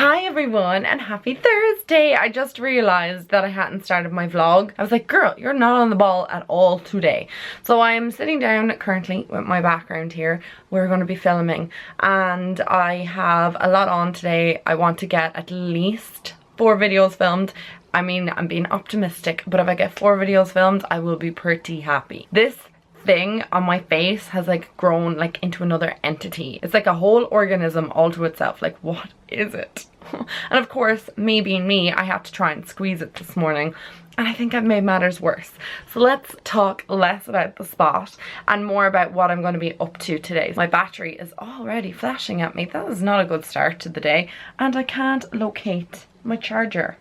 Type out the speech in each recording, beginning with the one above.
Hi everyone and happy Thursday. I just realized that I hadn't started my vlog. I was like, girl, you're not on the ball at all today. So I'm sitting down currently with my background here. We're going to be filming and I have a lot on today. I want to get at least 4 videos filmed. I mean, I'm being optimistic, but if I get 4 videos filmed, I will be pretty happy. This thing on my face has like grown like into another entity. It's like a whole organism all to itself. Like, what is it? And of course, me being me, I had to try and squeeze it this morning, and I think I've made matters worse. So let's talk less about the spot and more about what I'm going to be up to today. My battery is already flashing at me. That is not a good start to the day, and I can't locate my charger.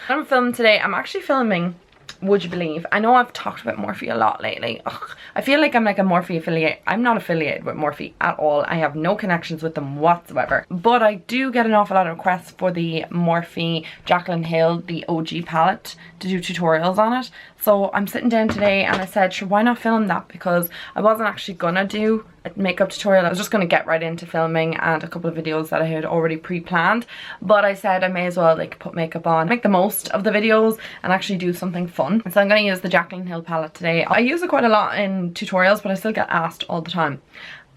I'm filming today. I'm actually filming, would you believe? I know I've talked about Morphe a lot lately. Ugh, I feel like I'm like a Morphe affiliate. I'm not affiliated with Morphe at all. I have no connections with them whatsoever. But I do get an awful lot of requests for the Morphe Jaclyn Hill, the OG palette, to do tutorials on it. So I'm sitting down today and I said, sure, why not film that? Because I wasn't actually gonna do a makeup tutorial. I was just gonna get right into filming and a couple of videos that I had already pre-planned. But I said I may as well like put makeup on, make the most of the videos and actually do something fun. So I'm gonna use the Jaclyn Hill palette today. I use it quite a lot in tutorials, but I still get asked all the time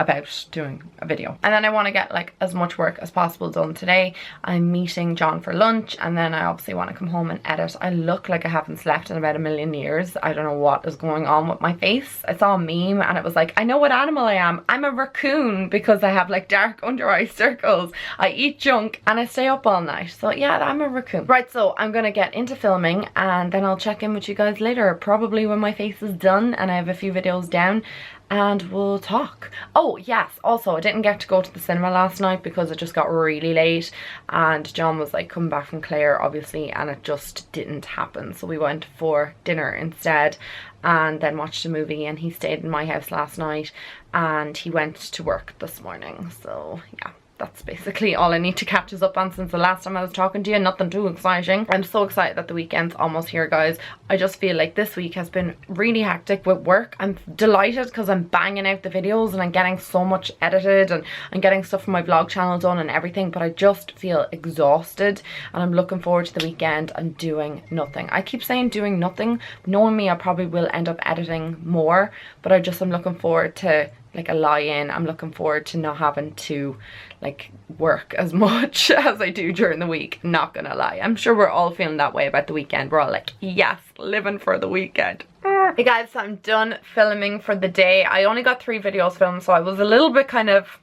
about doing a video. And then I want to get like as much work as possible done today. I'm meeting John for lunch and then I obviously want to come home and edit. I look like I haven't slept in about a million years. I don't know what is going on with my face. I saw a meme and it was like, I know what animal I am. I'm a raccoon because I have like dark under eye circles. I eat junk and I stay up all night. So yeah, I'm a raccoon. Right, so I'm gonna get into filming and then I'll check in with you guys later, probably when my face is done and I have a few videos down, and we'll talk. Oh yes, also I didn't get to go to the cinema last night because it just got really late and John was like coming back from Clare obviously and it just didn't happen. So we went for dinner instead and then watched a movie, and he stayed in my house last night and he went to work this morning. So yeah, that's basically all I need to catch us up on since the last time I was talking to you. Nothing too exciting. I'm so excited that the weekend's almost here, guys. I just feel like this week has been really hectic with work. I'm delighted because I'm banging out the videos and I'm getting so much edited and I'm getting stuff from my vlog channel done and everything, but I just feel exhausted and I'm looking forward to the weekend and doing nothing. I keep saying doing nothing. Knowing me, I probably will end up editing more, but I'm looking forward to like a lie-in. I'm looking forward to not having to like work as much as I do during the week. Not gonna lie, I'm sure we're all feeling that way about the weekend. We're all like, yes, living for the weekend. Hey guys, so I'm done filming for the day. I only got 3 videos filmed, so I was a little bit kind of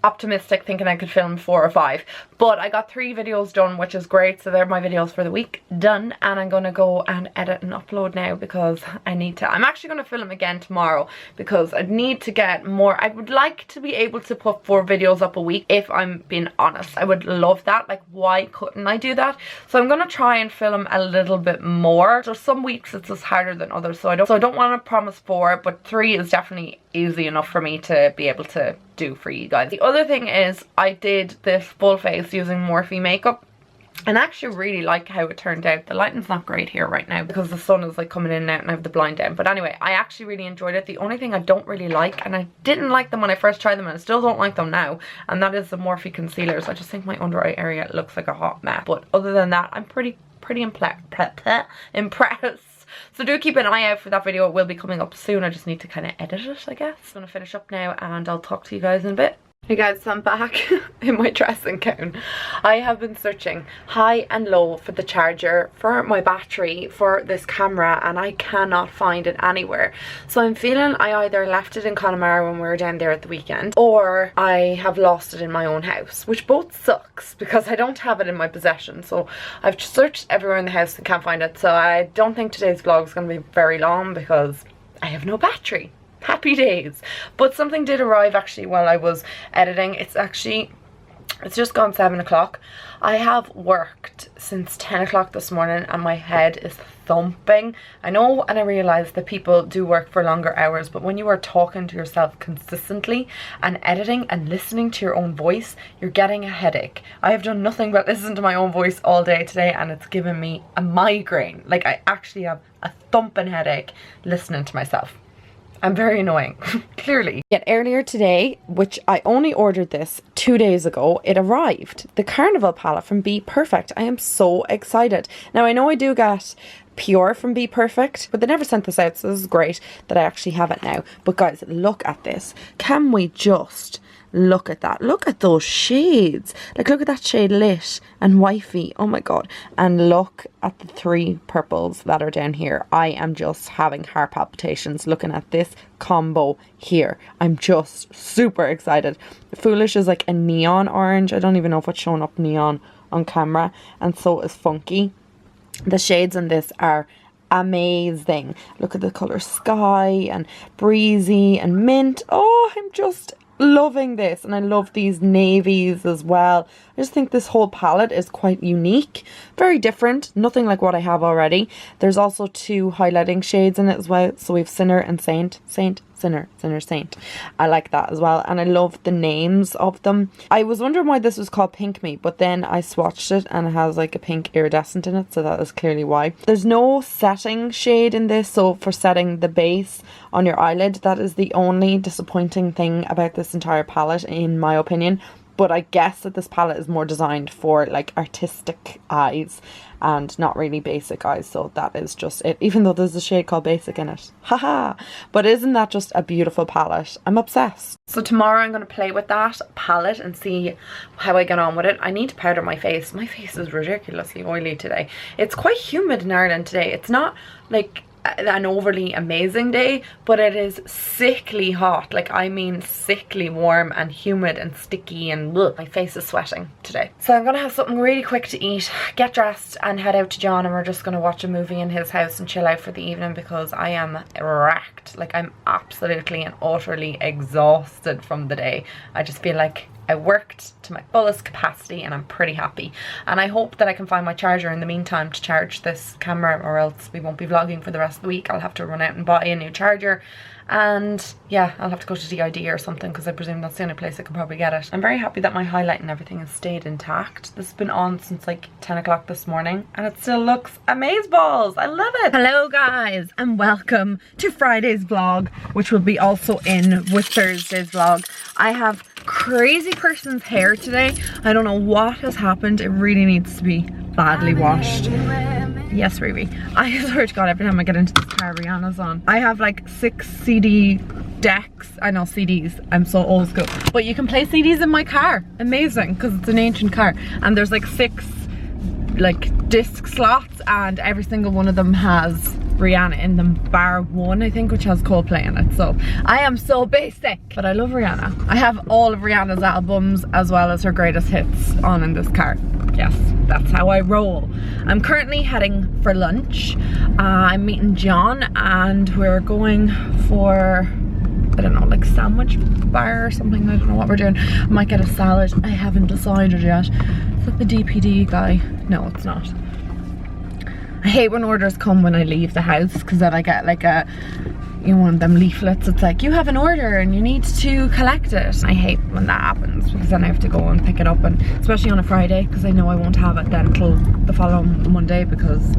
optimistic thinking I could film 4 or 5, but I got 3 videos done, which is great. So they're my videos for the week done, and I'm gonna go and edit and upload now because I need to. I'm actually gonna film again tomorrow because I need to get more. I would like to be able to put 4 videos up a week, if I'm being honest. I would love that. Like, why couldn't I do that? So I'm gonna try and film a little bit more. So some weeks it's just harder than others, so I don't want to promise 4, but 3 is definitely easy enough for me to be able to do for you guys. The other thing is I did this full face using Morphe makeup and I actually really like how it turned out. The lighting's not great here right now because the sun is like coming in and out and I have the blind down, but anyway, I actually really enjoyed it. The only thing I don't really like, and I didn't like them when I first tried them and I still don't like them now, and that is the Morphe concealers. I just think my under eye area looks like a hot mess, but other than that I'm pretty impressed. So do keep an eye out for that video. It will be coming up soon. I just need to kind of edit it, I guess. I'm gonna finish up now and I'll talk to you guys in a bit. Hey guys, so I'm back in my dressing gown. I have been searching high and low for the charger for my battery for this camera and I cannot find it anywhere. So I'm feeling I either left it in Connemara when we were down there at the weekend, or I have lost it in my own house, which both sucks because I don't have it in my possession. So I've searched everywhere in the house and can't find it. So I don't think today's vlog is going to be very long because I have no battery. Happy days. But something did arrive actually while I was editing. It's just gone 7 o'clock. I have worked since 10 o'clock this morning and my head is thumping. I know, and I realize that people do work for longer hours, but when you are talking to yourself consistently and editing and listening to your own voice, you're getting a headache. I have done nothing but listen to my own voice all day today and it's given me a migraine. Like, I actually have a thumping headache listening to myself. I'm very annoying, clearly. Yet earlier today, which I only ordered this 2 days ago, it arrived. The Carnival palette from Be Perfect. I am so excited. Now I know I do get Pure from Be Perfect, but they never sent this out, so this is great that I actually have it now. But guys, look at this. Can we just look at that? Look at those shades. Like, look at that shade Lit and Wifey. Oh my god. And look at the 3 purples that are down here. I am just having heart palpitations looking at this combo here. I'm just super excited. Foolish is like a neon orange. I don't even know if it's showing up neon on camera. And so is Funky. The shades in this are amazing. Look at the colour Sky and Breezy and Mint. Oh, I'm just loving this, and I love these navies as well. I just think this whole palette is quite unique, very different, nothing like what I have already. There's also 2 highlighting shades in it as well, so we have Sinner and Saint. Sinner, Saint. I like that as well, and I love the names of them. I was wondering why this was called Pink Me, but then I swatched it and it has like a pink iridescent in it, so that is clearly why. There's no setting shade in this, so for setting the base on your eyelid, that is the only disappointing thing about this entire palette in my opinion. But I guess that this palette is more designed for like artistic eyes and not really basic eyes, so that is just it, even though there's a shade called Basic in it. Haha. But isn't that just a beautiful palette? I'm obsessed. So tomorrow I'm going to play with that palette and see how I get on with it. I need to powder my face. My face is ridiculously oily today. It's quite humid in Ireland today. It's not like an overly amazing day, but it is sickly hot. Like, I mean sickly warm and humid and sticky, and ugh, my face is sweating today. So I'm gonna have something really quick to eat, get dressed and head out to John, and we're just gonna watch a movie in his house and chill out for the evening because I am wrecked. Like, I'm absolutely and utterly exhausted from the day. I just feel like I worked to my fullest capacity and I'm pretty happy. And I hope that I can find my charger in the meantime to charge this camera, or else we won't be vlogging for the rest of the week. I'll have to run out and buy a new charger. And yeah, I'll have to go to DID or something because I presume that's the only place I can probably get it. I'm very happy that my highlight and everything has stayed intact. This has been on since like 10 o'clock this morning and it still looks amazeballs. I love it. Hello guys and welcome to Friday's vlog, which will be also in with Thursday's vlog. I have crazy person's hair today. I don't know what has happened. It really needs to be badly washed. Yes, Ruby. I swear to God, every time I get into this car, Rihanna's on. I have like 6 CD decks. I know CDs. I'm so old school. But you can play CDs in my car. Amazing, because it's an ancient car. And there's like 6 like disc slots, and every single one of them has Rihanna in them, bar 1 I think, which has Coldplay in it. So I am so basic, but I love Rihanna. I have all of Rihanna's albums as well as her greatest hits on in this car. Yes, that's how I roll. I'm currently heading for lunch. I'm meeting John and we're going for, I don't know, like sandwich bar or something. I don't know what we're doing. I might get a salad. I haven't decided yet. Is that the DPD guy? No, it's not. I hate when orders come when I leave the house, because then I get like a, you know, one of them leaflets. It's like, you have an order and you need to collect it. I hate when that happens because then I have to go and pick it up, and especially on a Friday, because I know I won't have it then till the following Monday because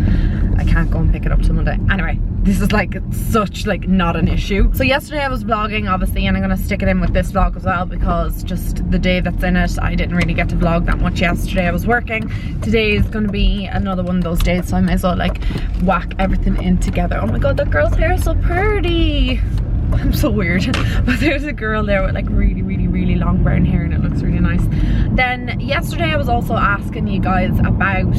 I can't go and pick it up till Monday. Anyway, this is like such like not an issue. So yesterday I was vlogging obviously, and I'm gonna stick it in with this vlog as well because just the day that's in it, I didn't really get to vlog that much yesterday. I was working. Today is gonna be another one of those days, so I may as well like whack everything in together. Oh my god, that girl's hair is so pretty. I'm so weird. But there's a girl there with like really long brown hair and it looks really nice. Then yesterday I was also asking you guys about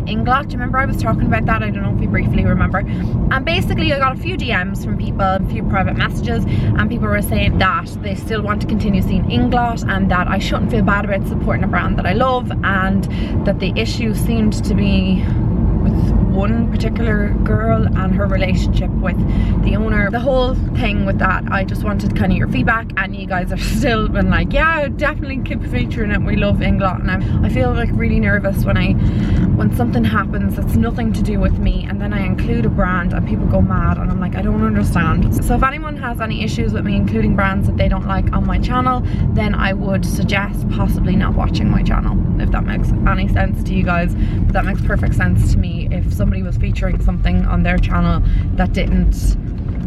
Inglot. Do you remember I was talking about that? I don't know if you briefly remember. And basically I got a few DMs from people, a few private messages, and people were saying that they still want to continue seeing Inglot and that I shouldn't feel bad about supporting a brand that I love, and that the issue seemed to be with one particular girl and her relationship with the owner. The whole thing with that, I just wanted kind of your feedback, and you guys have still been like, yeah, definitely keep featuring it, we love Inglot. And I feel like really nervous when something happens that's nothing to do with me and then I include a brand and people go mad, and I'm like, I don't understand. So if anyone has any issues with me including brands that they don't like on my channel, then I would suggest possibly not watching my channel, if that makes any sense to you guys. But that makes perfect sense to me. If somebody was featuring something on their channel that didn't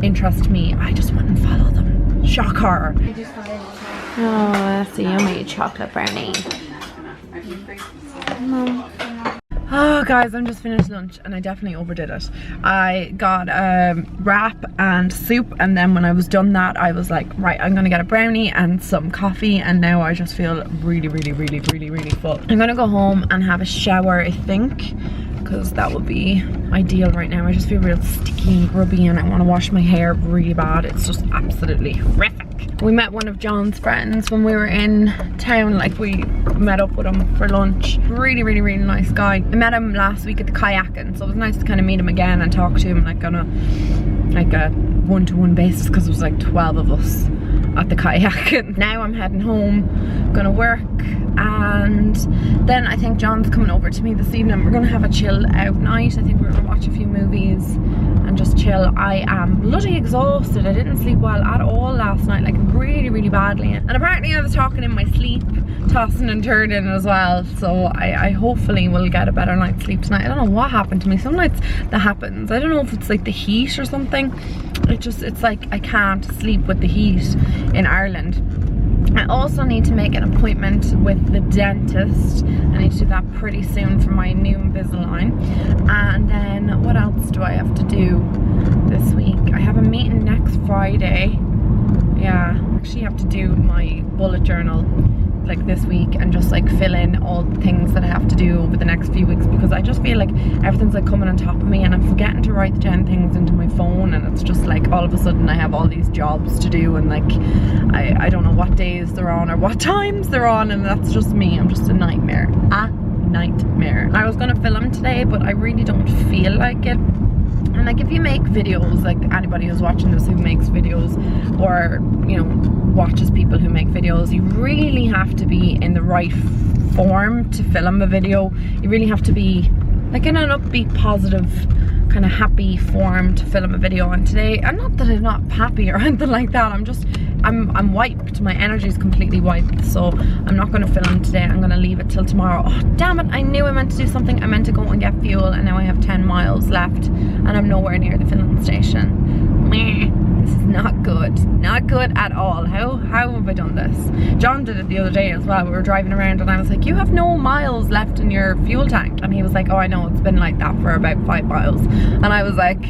interest me, I just went and followed them. Shocker. Oh, that's a yummy chocolate brownie. Oh guys, I'm just finished lunch and I definitely overdid it. I got a wrap and soup, and then when I was done that I was like, right, I'm gonna get a brownie and some coffee, and now I just feel really full. I'm gonna go home and have a shower, I think, because that would be ideal right now. I just feel real sticky and grubby and I want to wash my hair really bad. It's just absolutely horrific. We met one of John's friends when we were in town, like we met up with him for lunch. Really nice guy. I met him last week at the kayaking, so it was nice to kind of meet him again and talk to him like on a one-to-one basis, because it was like 12 of us at the kayaking. Now I'm heading home, gonna work, and then I think John's coming over to me this evening. We're gonna have a chill out night. I think we're gonna watch a few movies and just chill. I am bloody exhausted. I didn't sleep well at all last night, like really badly, and apparently I was talking in my sleep, tossing and turning as well, so I hopefully will get a better night's sleep tonight. I don't know what happened to me. Some nights that happens. I don't know if it's like the heat or something. It's like I can't sleep with the heat in Ireland. I also need to make an appointment with the dentist. I need to do that pretty soon for my new Invisalign. And then what else do I have to do this week? I have a meeting next Friday. Yeah, I actually have to do my bullet journal like this week and just like fill in all the things that I have to do over the next few weeks, because I just feel like everything's like coming on top of me and I'm forgetting to write down things into my phone, and it's just like all of a sudden I have all these jobs to do, and like I don't know what days they're on or what times they're on, and that's just me. I'm just a nightmare. I was gonna film today, but I really don't feel like it. And like if you make videos, like anybody who's watching this who makes videos, or you know, watches people who make videos, you really have to be in the right form to film a video. You really have to be like in an upbeat, positive, kind of happy form to film a video. And today, and not that I'm not happy or anything like that, I'm wiped. My energy is completely wiped, so I'm not going to film today. I'm going to leave it till tomorrow. Oh damn it, I knew I meant to do something. I meant to go and get fuel, and now I have 10 miles left and I'm nowhere near the filling station. Meh. This is not good. Not good at all. How have I done this? John did it the other day as well. We were driving around and I was like, you have no miles left in your fuel tank. And he was like, oh I know, it's been like that for about 5 miles. And I was like,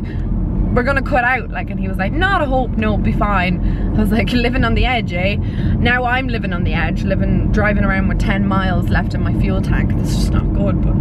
we're gonna cut out, like, and he was like, not a hope, no, be fine. I was like, living on the edge, eh? Now I'm living on the edge, driving around with 10 miles left in my fuel tank. This is just not good, but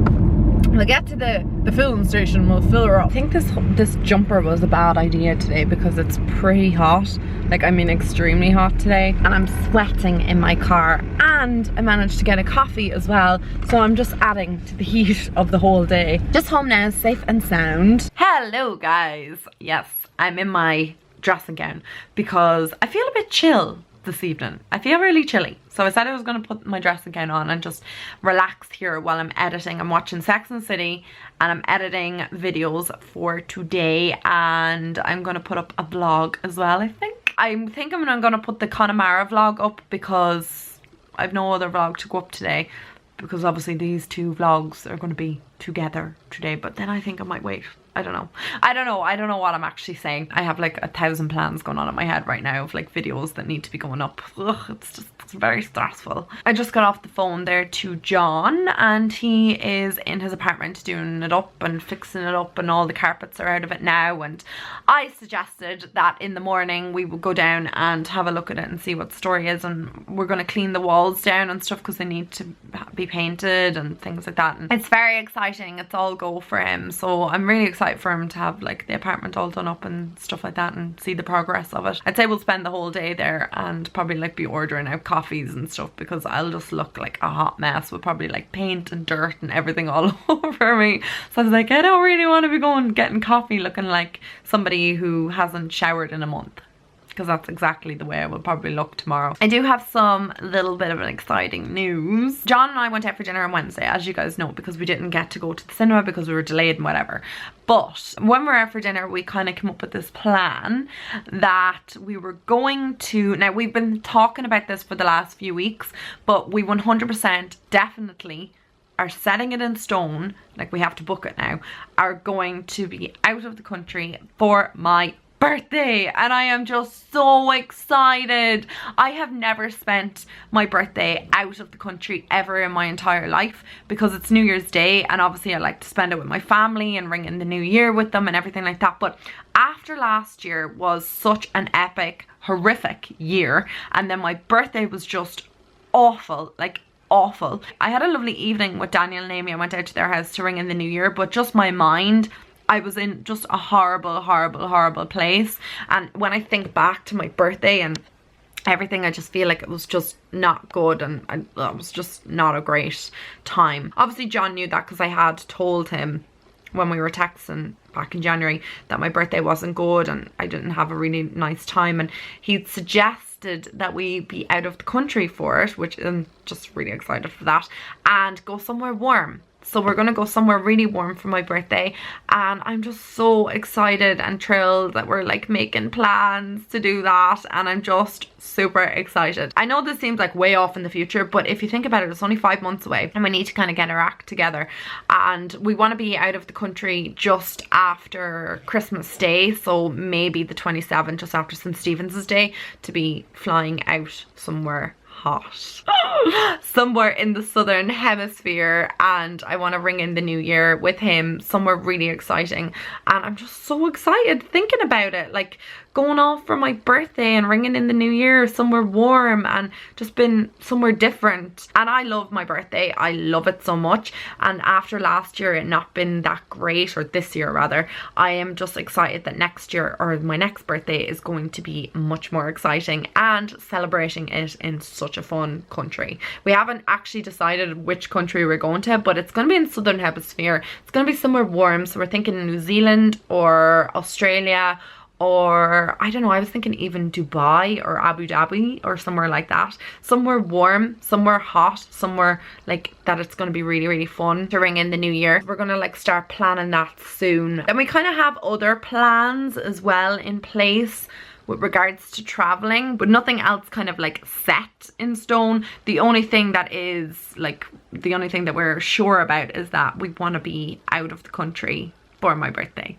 we'll get to the filling station, we'll fill her up. I think this jumper was a bad idea today because it's pretty hot. Like, I mean extremely hot today, and I'm sweating in my car, and I managed to get a coffee as well, so I'm just adding to the heat of the whole day. Just home now, safe and sound. Hello guys. Yes, I'm in my dressing gown because I feel a bit chill this evening. I feel really chilly, so I said I was going to put my dressing gown on and just relax here while I'm editing. I'm watching Sex and the City and I'm editing videos for today, and I'm going to put up a vlog as well. I think I'm going to put the Connemara vlog up because I've no other vlog to go up today, because obviously these two vlogs are going to be together today, but then I think I might wait. I don't know what I'm actually saying. I have like 1,000 plans going on in my head right now of like videos that need to be going up. Ugh, it's very stressful. I just got off the phone there to John, and he is in his apartment doing it up and fixing it up, and all the carpets are out of it now, and I suggested that in the morning we would go down and have a look at it and see what the story is, and we're going to clean the walls down and stuff because they need to be painted and things like that. And it's very exciting. It's all go for him, so I'm really excited for him to have like the apartment all done up and stuff like that and see the progress of it. I'd say we'll spend the whole day there and probably like be ordering out coffees and stuff, because I'll just look like a hot mess with probably like paint and dirt and everything all over me. So I was like, I don't really want to be getting coffee looking like somebody who hasn't showered in a month, because that's exactly the way I will probably look tomorrow. I do have some little bit of an exciting news. John and I went out for dinner on Wednesday, as you guys know, because we didn't get to go to the cinema because we were delayed and whatever. But when we were out for dinner, we kind of came up with this plan that we were going to, now we've been talking about this for the last few weeks, but we 100% definitely are setting it in stone, like we have to book it now, are going to be out of the country for my birthday, and I am just so excited. I have never spent my birthday out of the country ever in my entire life, because it's New Year's Day and obviously I like to spend it with my family and ring in the new year with them and everything like that. But after last year was such an epic, horrific year, and then my birthday was just awful, like awful. I had a lovely evening with Daniel and Amy. I went out to their house to ring in the new year, but just my mind, I was in just a horrible place. And when I think back to my birthday and everything, I just feel like it was just not good, and it was just not a great time. Obviously John knew that, because I had told him when we were texting back in January that my birthday wasn't good and I didn't have a really nice time, and he'd suggested that we be out of the country for it, which I'm just really excited for that, and go somewhere warm. So we're gonna go somewhere really warm for my birthday, and I'm just so excited and thrilled that we're like making plans to do that, and I'm just super excited. I know this seems like way off in the future, but if you think about it, it's only 5 months away and we need to kind of get our act together, and we want to be out of the country just after Christmas Day, so maybe the 27th, just after St. Stephen's Day, to be flying out somewhere hot somewhere in the southern hemisphere. And I want to ring in the new year with him somewhere really exciting, and I'm just so excited thinking about it, like going off for my birthday and ringing in the new year somewhere warm and just been somewhere different. And I love my birthday, I love it so much, and after last year it not been that great, or this year rather, I am just excited that next year, or my next birthday, is going to be much more exciting, and celebrating it in such a fun country. We haven't actually decided which country we're going to, but it's going to be in the southern hemisphere. It's going to be somewhere warm, so we're thinking New Zealand or Australia, or I don't know, I was thinking even Dubai or Abu Dhabi or somewhere like that. Somewhere warm, somewhere hot, somewhere like that. It's going to be really fun to ring in the new year. We're going to like start planning that soon. Then we kind of have other plans as well in place with regards to traveling, but nothing else kind of like set in stone. The only thing that is like, the only thing that we're sure about is that we want to be out of the country for my birthday.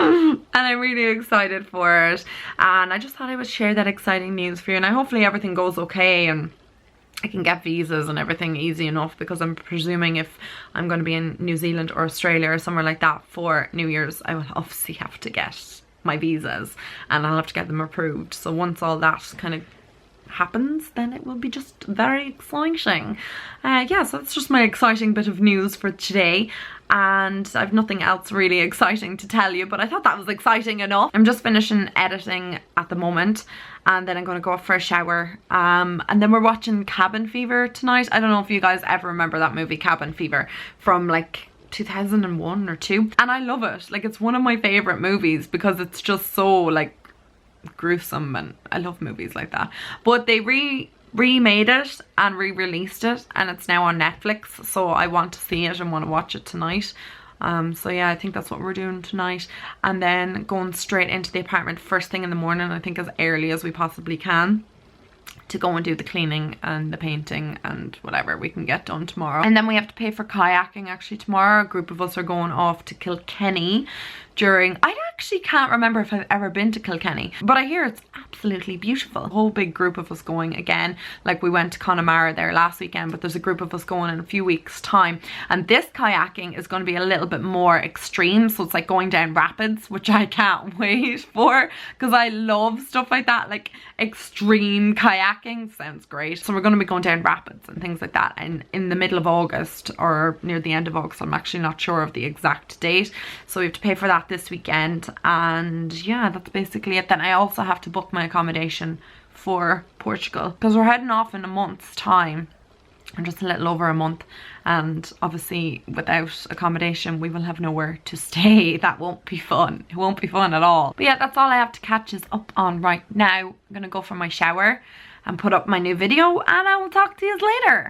And I'm really excited for it, and I just thought I would share that exciting news for you, and hopefully everything goes okay and I can get visas and everything easy enough, because I'm presuming if I'm going to be in New Zealand or Australia or somewhere like that for New Year's, I will obviously have to get my visas and I'll have to get them approved. So once all that kind of happens, then it will be just very exciting. Yeah, so that's just my exciting bit of news for today, and I've nothing else really exciting to tell you, but I thought that was exciting enough. I'm just finishing editing at the moment, and then I'm going to go up for a shower, and then we're watching Cabin Fever tonight. I don't know if you guys ever remember that movie Cabin Fever from like 2001 or 2, and I love it. Like, it's one of my favorite movies because it's just so like gruesome, and I love movies like that. But they remade it and re-released it, and it's now on Netflix, so I want to see it and want to watch it tonight. So yeah, I think that's what we're doing tonight, and then going straight into the apartment first thing in the morning, I think as early as we possibly can, to go and do the cleaning and the painting and whatever we can get done tomorrow. And then we have to pay for kayaking actually tomorrow. A group of us are going off to Kilkenny during, I actually can't remember if I've ever been to Kilkenny, but I hear it's absolutely beautiful. A whole big group of us going again. Like, we went to Connemara there last weekend, but there's a group of us going in a few weeks time, and this kayaking is going to be a little bit more extreme, so it's like going down rapids, which I can't wait for, because I love stuff like that. Like, extreme kayaking sounds great. So we're going to be going down rapids and things like that, and in the middle of August or near the end of August. I'm actually not sure of the exact date, so we have to pay for that this weekend. And yeah, that's basically it. Then I also have to book my accommodation for Portugal, because we're heading off in a month's time, or just a little over a month, and obviously without accommodation we will have nowhere to stay. That won't be fun. It won't be fun at all. But yeah, that's all I have to catch us up on right now. I'm gonna go for my shower and put up my new video, and I will talk to you later.